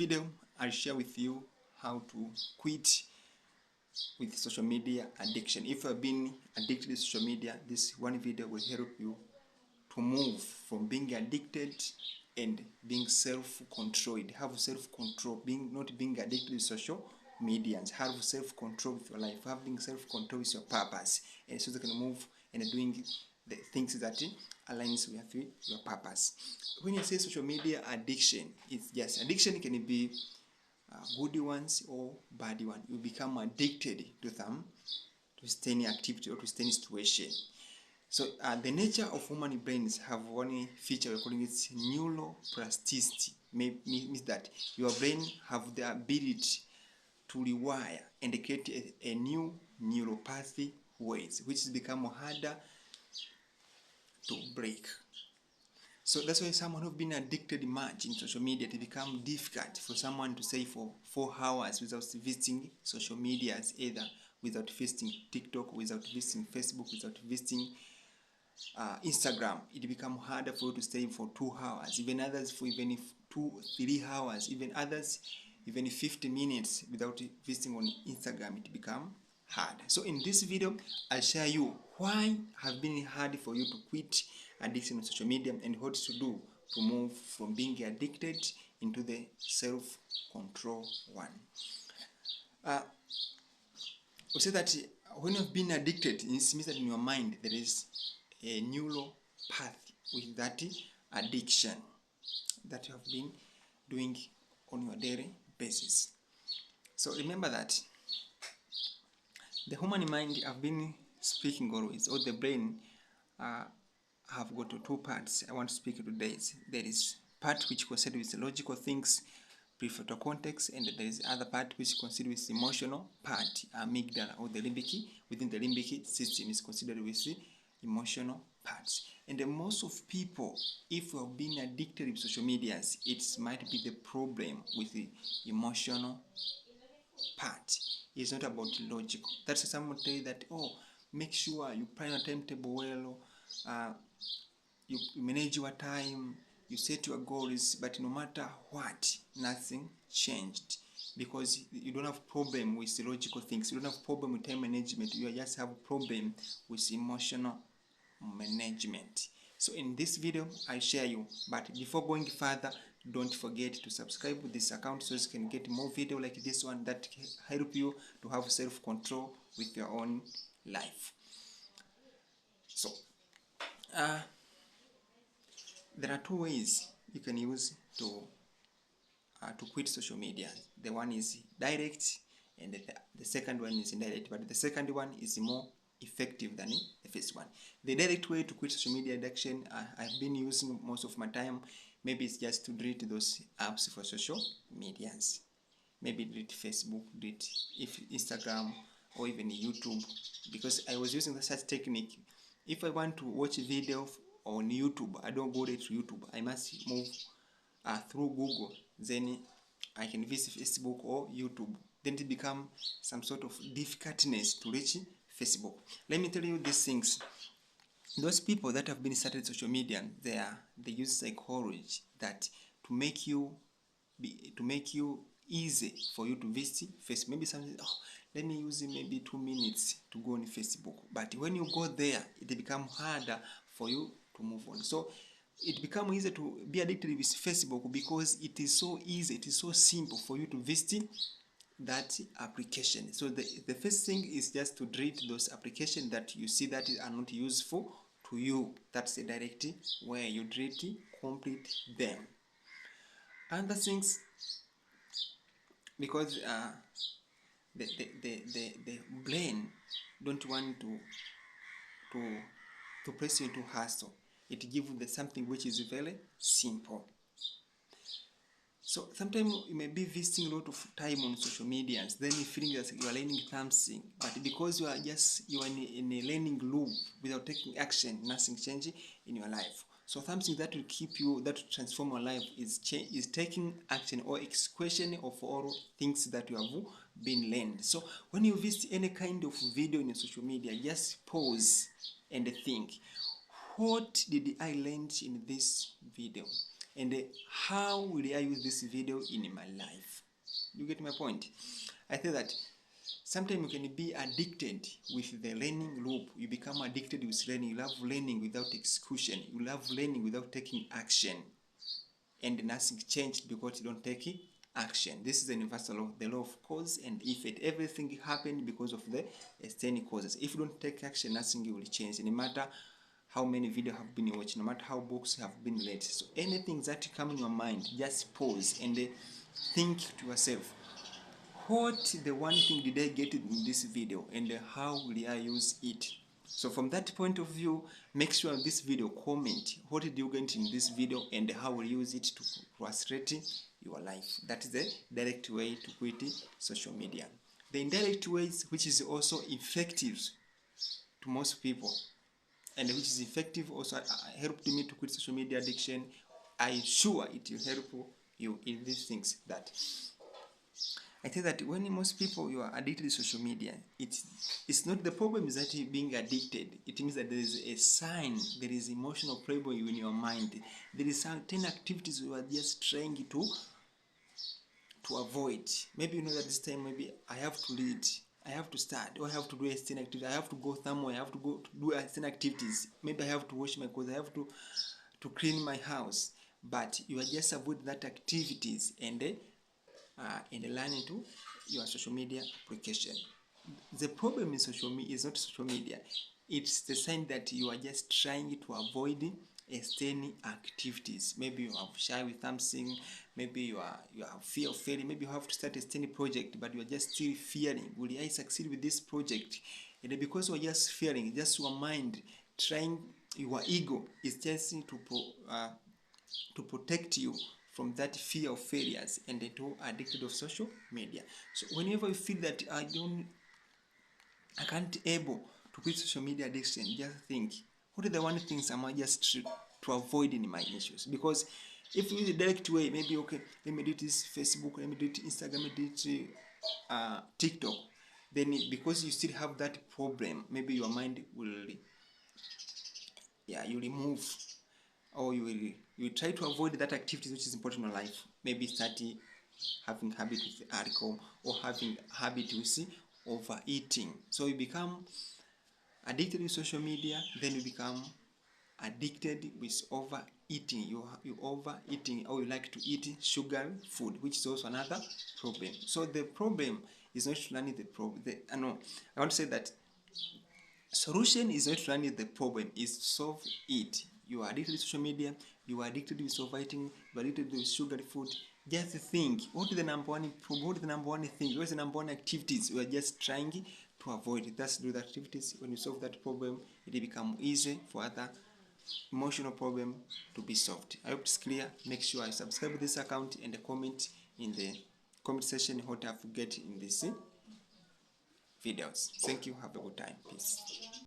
Video I'll share with you how to quit with social media addiction. If you have been addicted to social media, this one video will help you to move from being addicted and being self-controlled. Have self-control, not being addicted to social media, and have self-control with your life, having self-control with your purpose, and so you can move and doing the things that aligns with your purpose. When you say social media addiction, it's just addiction can be good ones or bad one. You become addicted to them, to any activity or to any situation. So the nature of human brains have one feature we're calling it neuroplasticity. Means that your brain have the ability to rewire and create a new neuropathy ways, which has become harder to break. So that's why someone who's been addicted much in social media, it becomes difficult for someone to say for 4 hours without visiting social medias, either without visiting TikTok, without visiting Facebook, without visiting Instagram. It becomes harder for you to stay for 2 hours, even others for even 2-3 hours, even others even 50 minutes without visiting on Instagram. It becomes hard. So in this video, I'll share you why have been hard for you to quit addiction on social media and what to do to move from being addicted into the self-control one. We say that when you've been addicted, it means that in your mind there is a neuropathy with that addiction that you have been doing on your daily basis. So remember that the human mind, I've been speaking always, or the brain have got 2 parts I want to speak today. There is part which considered with logical things, prefrontal cortex, and there is other part which is considered with emotional part, amygdala, or the limbic. Within the limbic system is considered with the emotional parts. And most of people, if you have been addicted to social medias, it might be the problem with the emotional part. It's not about logical. That's someone tell you that, oh, make sure you plan your timetable well, you manage your time, you set your goals, but no matter what, nothing changed, because you don't have problem with the logical things, you don't have problem with time management, you just have a problem with emotional management. So in this video I share you, but before going further, don't forget to subscribe to this account so you can get more video like this one that help you to have self-control with your own life. So there are 2 ways you can use to quit social media. The one is direct and the second one is indirect, but the second one is more effective than the first one. The direct way to quit social media addiction, I've been using most of my time, maybe it's just to delete those apps for social medias. Maybe delete Facebook, delete Instagram, or even YouTube, because I was using such technique. If I want to watch a video on YouTube, I don't go to YouTube. I must move through Google, then I can visit Facebook or YouTube. Then it becomes some sort of difficultness to reach Facebook. Let me tell you these things. Those people that have been started social media, they use psychology that to make you easy for you to visit Facebook. Maybe something, oh, let me use maybe 2 minutes to go on Facebook. But when you go there, it becomes harder for you to move on. So it becomes easier to be addicted with Facebook because it is so easy, it is so simple for you to visit that application. So the first thing is just to delete those applications that you see that are not useful to you. That's the direct where you delete, complete them. Other things, because the brain don't want to press you to hustle. It gives you something which is very simple. So sometimes you may be wasting a lot of time on social media, then you feeling that you are learning something, but because you are in a learning loop without taking action, nothing changes in your life. So something that will keep you, that will transform your life is taking action or execution of all things that you have been learned. So when you visit any kind of video in social media, just pause and think, what did I learn in this video? and how will I use this video in my life. You get my point? I think that sometimes you can be addicted with the learning loop. You become addicted with learning. You love learning without execution. You love learning without taking action. And nothing changed because you don't take action. This is the universal law, the law of cause and effect. Everything happened because of the external causes. If you don't take action, nothing will change. No matter how many videos have been watched, no matter how books have been read. So anything that come in your mind, just pause and think to yourself, what the one thing did I get in this video and how will I use it? So from that point of view, make sure this video comment what did you get in this video and how will you use it to frustrate your life. That is the direct way to quit social media. The indirect ways, which is also effective to most people and which is effective also helped me to quit social media addiction. I'm sure it will help you in these things. That I think that when most people you are addicted to social media, it's not the problem is that you're being addicted. It means that there is a sign, there is emotional problem in your mind. There is certain activities you are just trying to avoid. Maybe you know that this time maybe I have to read, I have to start, or I have to do a certain activity, I have to go somewhere, I have to go to do certain activities. Maybe I have to wash my clothes, I have to clean my house. But you are just avoid that activities and learning to your social media application. The problem in social media is not social media. It's the sign that you are just trying to avoid external activities. Maybe you are shy with something. Maybe you have fear of failing. Maybe you have to start a external project, but you are just still fearing. Will I succeed with this project? And because you are just fearing, just your mind trying, your ego is just to protect you from that fear of failures and to addicted of social media. So whenever you feel that I can't able to quit social media addiction, just think, what are the one things am I just to avoid in my issues? Because if you use the direct way, maybe okay, let me do this Facebook, let me do it Instagram, let me do it TikTok. Then because you still have that problem, maybe your mind will, you remove, or you try to avoid that activity which is important in your life. Maybe start having habit with alcohol or having habit with overeating. So you become addicted with social media, then you become addicted with overeating. You overeating, or you like to eat sugar food, which is also another problem. So the problem is not running the problem. No, I want to say that solution is not running the problem, is to solve it. You are addicted to social media, you are addicted with overeating, you are addicted with sugary food. Just think, what is the number one problem? What is the number one thing? What is the number one activities you are just trying to avoid? That's do the activities. When you solve that problem, it will become easy for other emotional problem to be solved. I hope it's clear. Make sure you subscribe to this account and comment in the comment section what I forget in this videos. Thank you. Have a good time. Peace.